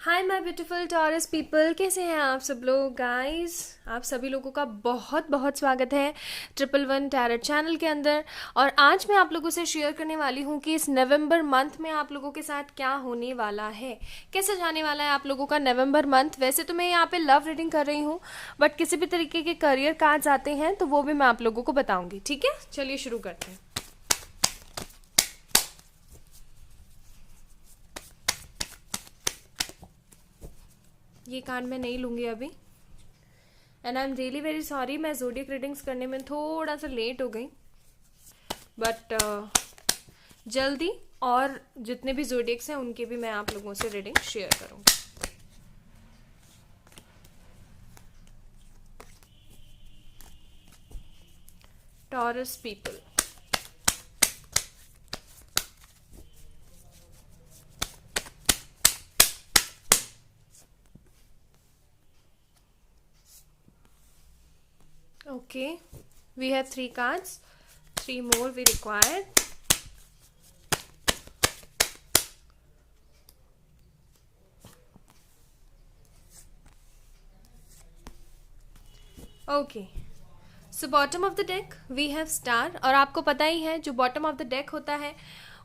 Hi my beautiful taurus people, कैसे हैं आप सब लोग गाइस। आप सभी लोगों का बहुत बहुत स्वागत है 111 टैरेट चैनल के अंदर। और आज मैं आप लोगों से शेयर करने वाली हूँ कि इस नवंबर मंथ में आप लोगों के साथ क्या होने वाला है, कैसे जाने वाला है आप लोगों का नवंबर मंथ। वैसे तो मैं यहाँ पे लव रीडिंग कर रही हूँ, बट किसी भी तरीके के करियर कार्ड्स आते हैं तो वो भी मैं आप लोगों को बताऊंगी। ठीक है, चलिए शुरू करते हैं। ये कार्ड मैं नहीं लूंगी अभी, and I am really very sorry. मैं जोडियक रीडिंग्स करने में थोड़ा सा लेट हो गई, बट जल्दी और जितने भी जोडियक्स हैं उनके भी मैं आप लोगों से रीडिंग शेयर करूंगी। Taurus people, okay, we have 3 cards, 3 more we require. Okay, so bottom of the deck we have star. और आपको पता ही है जो बॉटम ऑफ द डेक होता है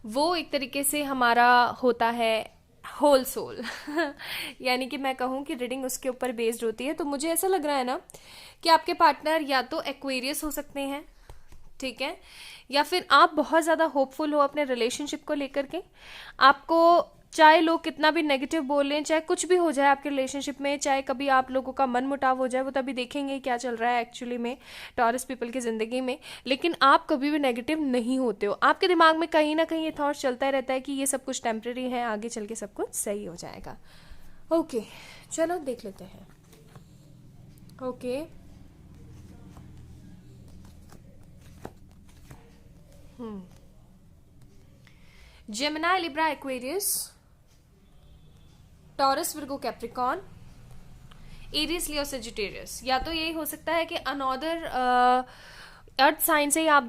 वो एक तरीके से हमारा होता है होल सोल यानी कि मैं कहूँ कि रीडिंग उसके ऊपर बेस्ड होती है। तो मुझे ऐसा लग रहा है ना कि आपके पार्टनर या तो एक्वेरियस हो सकते हैं, ठीक है, या फिर आप बहुत ज़्यादा होपफुल हो अपने रिलेशनशिप को लेकर के। आपको चाहे लोग कितना भी नेगेटिव बोलें, चाहे कुछ भी हो जाए आपके रिलेशनशिप में, चाहे कभी आप लोगों का मन मुटाव हो जाए, वो तभी देखेंगे क्या चल रहा है एक्चुअली में टॉरस पीपल की ज़िंदगी में। लेकिन आप कभी भी नेगेटिव नहीं होते हो। आपके दिमाग में कहीं ना कहीं ये थॉट चलता ही रहता है कि ये सब कुछ टेम्प्रेरी है, आगे चल के सब कुछ सही हो जाएगा। ओके, चलो देख लेते हैं। Okay, Gemini, Libra, Aquarius, Taurus, Virgo, Capricorn, Aries, Leo, Sagittarius. या तो यही हो सकता है कि अनदर अर्थ साइन से ही आप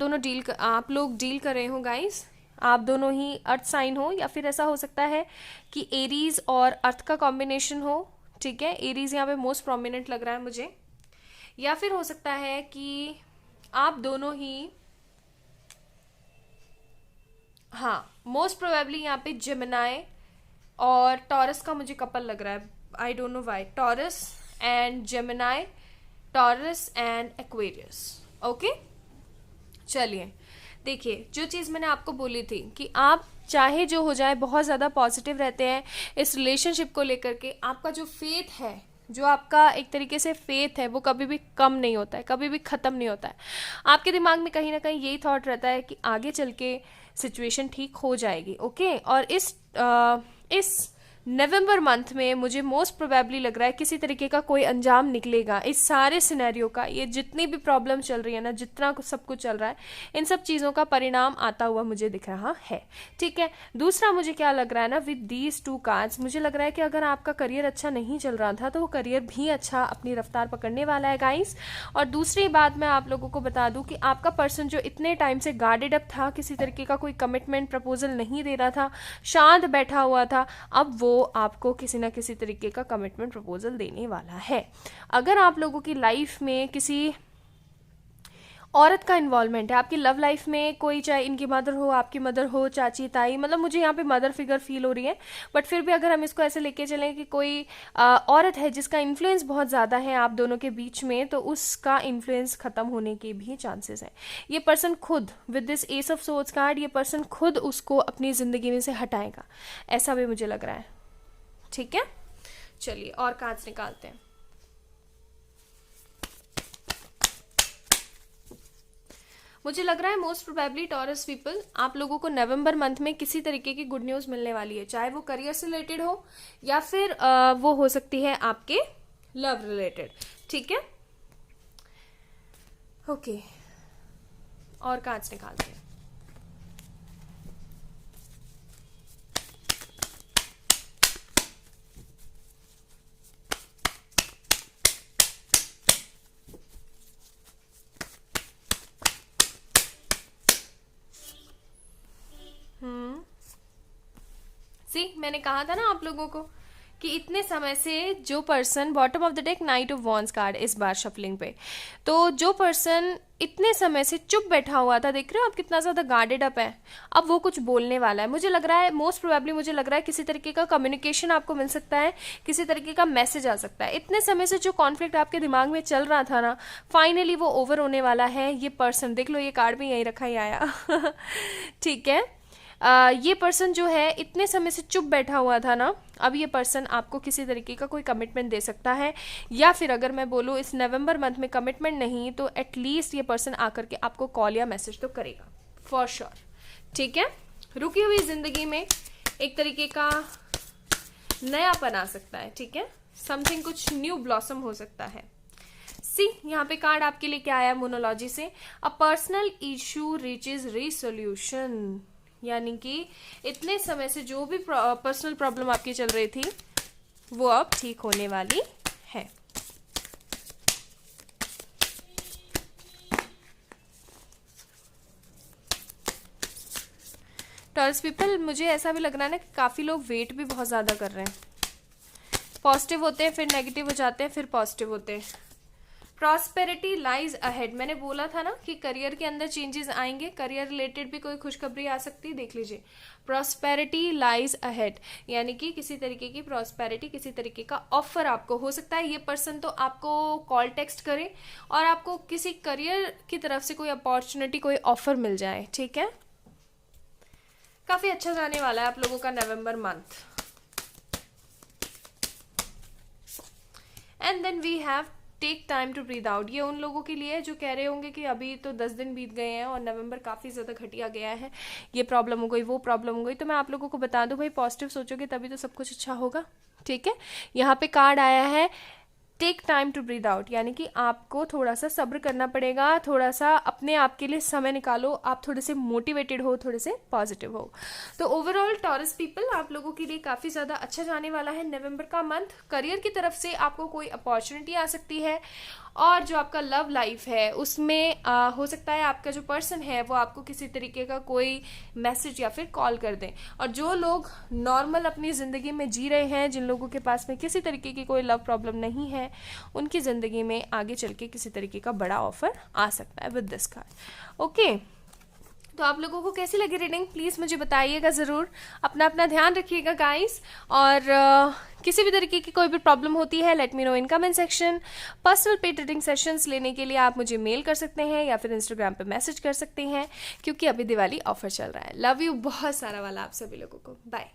लोग डील कर रहे हो गाइस। आप दोनों ही अर्थ साइन हो, या फिर ऐसा हो सकता है कि एरीज और अर्थ का कॉम्बिनेशन हो। ठीक है, एरीज यहाँ पे मोस्ट प्रोमिनेंट लग रहा है मुझे। या फिर हो सकता है कि आप दोनों ही, हाँ, मोस्ट प्रोबेबली यहाँ पे जेमिनी और टॉरस का मुझे कपल लग रहा है। I don't know why. Taurus and Gemini, taurus and Aquarius. Okay, चलिए देखिए, जो चीज़ मैंने आपको बोली थी कि आप चाहे जो हो जाए बहुत ज़्यादा पॉजिटिव रहते हैं इस रिलेशनशिप को लेकर के। आपका जो फेथ है, जो आपका एक तरीके से फेथ है, वो कभी भी कम नहीं होता है, कभी भी ख़त्म नहीं होता है। आपके दिमाग में कहीं ना कहीं यही थॉट रहता है कि आगे चल के सिचुएशन ठीक हो जाएगी। ओके, और इस नवंबर मंथ में मुझे मोस्ट प्रोबेबली लग रहा है किसी तरीके का कोई अंजाम निकलेगा इस सारे सिनेरियो का। ये जितनी भी प्रॉब्लम चल रही है ना, जितना सब कुछ चल रहा है, इन सब चीज़ों का परिणाम आता हुआ मुझे दिख रहा है। ठीक है, दूसरा मुझे क्या लग रहा है ना, विद दीज 2 कार्ड्स मुझे लग रहा है कि अगर आपका करियर अच्छा नहीं चल रहा था तो वो करियर भी अच्छा अपनी रफ्तार पकड़ने वाला है गाइस। और दूसरी बात मैं आप लोगों को बता दूं कि आपका पर्सन जो इतने टाइम से गार्डेड अप था, किसी तरीके का कोई कमिटमेंट प्रपोजल नहीं दे रहा था, शांत बैठा हुआ था, अब वो आपको किसी ना किसी तरीके का कमिटमेंट प्रपोजल देने वाला है। अगर आप लोगों की लाइफ में किसी औरत का इन्वॉल्वमेंट है, आपकी लव लाइफ में कोई, चाहे इनकी मदर हो, आपकी मदर हो, चाची, ताई, मतलब मुझे यहाँ पे मदर फिगर फील हो रही है, बट फिर भी अगर हम इसको ऐसे लेके चलें कि कोई औरत है जिसका इन्फ्लुएंस बहुत ज़्यादा है आप दोनों के बीच में, तो उसका इन्फ्लुएंस खत्म होने के भी चांसेस हैं। ये पर्सन खुद, with this S of swords card, ये पर्सन खुद उसको अपनी ज़िंदगी में से हटाएगा, ऐसा भी मुझे लग रहा है। ठीक है, चलिए और कार्ड्स निकालते हैं। मुझे लग रहा है मोस्ट प्रोबेबली टॉरस पीपल, आप लोगों को नवंबर मंथ में किसी तरीके की गुड न्यूज़ मिलने वाली है, चाहे वो करियर से रिलेटेड हो या फिर वो हो सकती है आपके लव रिलेटेड। ठीक है, ओके, और कार्ड्स निकालते हैं। सी, मैंने कहा था ना आप लोगों को कि इतने समय से जो person, bottom of the deck night of wands card इस बार शफलिंग पे, तो जो पर्सन इतने समय से चुप बैठा हुआ था, देख रहे हो आप कितना ज्यादा गार्डेड अप है, अब वो कुछ बोलने वाला है। मुझे लग रहा है, मोस्ट प्रोबेबली मुझे लग रहा है किसी तरीके का कम्युनिकेशन आपको मिल सकता है, किसी तरीके का मैसेज आ सकता है। इतने समय से जो कॉन्फ्लिक्ट आपके दिमाग में चल रहा था ना, फाइनली वो ओवर होने वाला है। ये पर्सन, देख लो ये कार्ड भी यहीं रखा ही आया ठीक है। ये पर्सन जो है इतने समय से चुप बैठा हुआ था ना, अब ये पर्सन आपको किसी तरीके का कोई कमिटमेंट दे सकता है, या फिर अगर मैं बोलूँ इस नवंबर मंथ में कमिटमेंट नहीं तो एटलीस्ट ये पर्सन आकर के आपको कॉल या मैसेज तो करेगा फॉर श्योर। ठीक है, रुकी हुई जिंदगी में एक तरीके का नयापन आ सकता है। ठीक है, समथिंग कुछ न्यू ब्लॉसम हो सकता है। सी यहाँ पे कार्ड आपके लिए क्या आया मोनोलॉजी से, a personal issue reaches resolution, यानी कि इतने समय से जो भी पर्सनल प्रॉब्लम आपकी चल रही थी वो अब ठीक होने वाली है। टॉरस पीपल, मुझे ऐसा भी लग रहा है ना कि काफी लोग वेट भी बहुत ज्यादा कर रहे हैं, पॉजिटिव होते हैं फिर नेगेटिव हो जाते हैं फिर पॉजिटिव होते हैं। प्रॉस्पेरिटी लाइज अहेड, मैंने बोला था ना कि करियर के अंदर चेंजेस आएंगे, करियर रिलेटेड भी कोई खुशखबरी आ सकती है, देख लीजिए। प्रॉस्पेरिटी लाइज अहेड, यानी कि किसी तरीके की प्रॉस्पेरिटी, किसी तरीके का ऑफर आपको हो सकता है। ये पर्सन तो आपको कॉल टेक्स्ट करे और आपको किसी करियर की तरफ से कोई अपॉर्चुनिटी, कोई ऑफर मिल जाए। ठीक है, काफी अच्छा जाने वाला है आप लोगों का November month. And then we have take time to breathe out, ये उन लोगों के लिए जो कह रहे होंगे कि अभी तो 10 दिन बीत गए हैं और नवंबर काफ़ी ज़्यादा घटिया गया है, ये प्रॉब्लम हो गई वो प्रॉब्लम हो गई, तो मैं आप लोगों को बता दूं भाई पॉजिटिव सोचोगे तभी तो सब कुछ अच्छा होगा। ठीक है, यहाँ पे कार्ड आया है take time to breathe out, यानी कि आपको थोड़ा सा सब्र करना पड़ेगा, थोड़ा सा अपने आप के लिए समय निकालो, आप थोड़े से मोटिवेटेड हो, थोड़े से पॉजिटिव हो। तो ओवरऑल टॉरस पीपल आप लोगों के लिए काफ़ी ज़्यादा अच्छा जाने वाला है नवंबर का मंथ। करियर की तरफ से आपको कोई अपॉर्चुनिटी आ सकती है, और जो आपका लव लाइफ है उसमें हो सकता है आपका जो पर्सन है वो आपको किसी तरीके का कोई मैसेज या फिर कॉल कर दें। और जो लोग नॉर्मल अपनी ज़िंदगी में जी रहे हैं, जिन लोगों के पास में किसी तरीके की कोई लव प्रॉब्लम नहीं है, उनकी ज़िंदगी में आगे चल के किसी तरीके का बड़ा ऑफर आ सकता है विद दिस कार्ड। ओके, तो आप लोगों को कैसी लगी रीडिंग प्लीज़ मुझे बताइएगा ज़रूर। अपना अपना ध्यान रखिएगा गाइस, और किसी भी तरीके की कोई भी प्रॉब्लम होती है let me know in comment section. Personal paid reading sessions लेने के लिए आप मुझे मेल कर सकते हैं या फिर इंस्टाग्राम पे मैसेज कर सकते हैं, क्योंकि अभी दिवाली ऑफर चल रहा है। लव यू बहुत सारा वाला आप सभी लोगों को, बाय।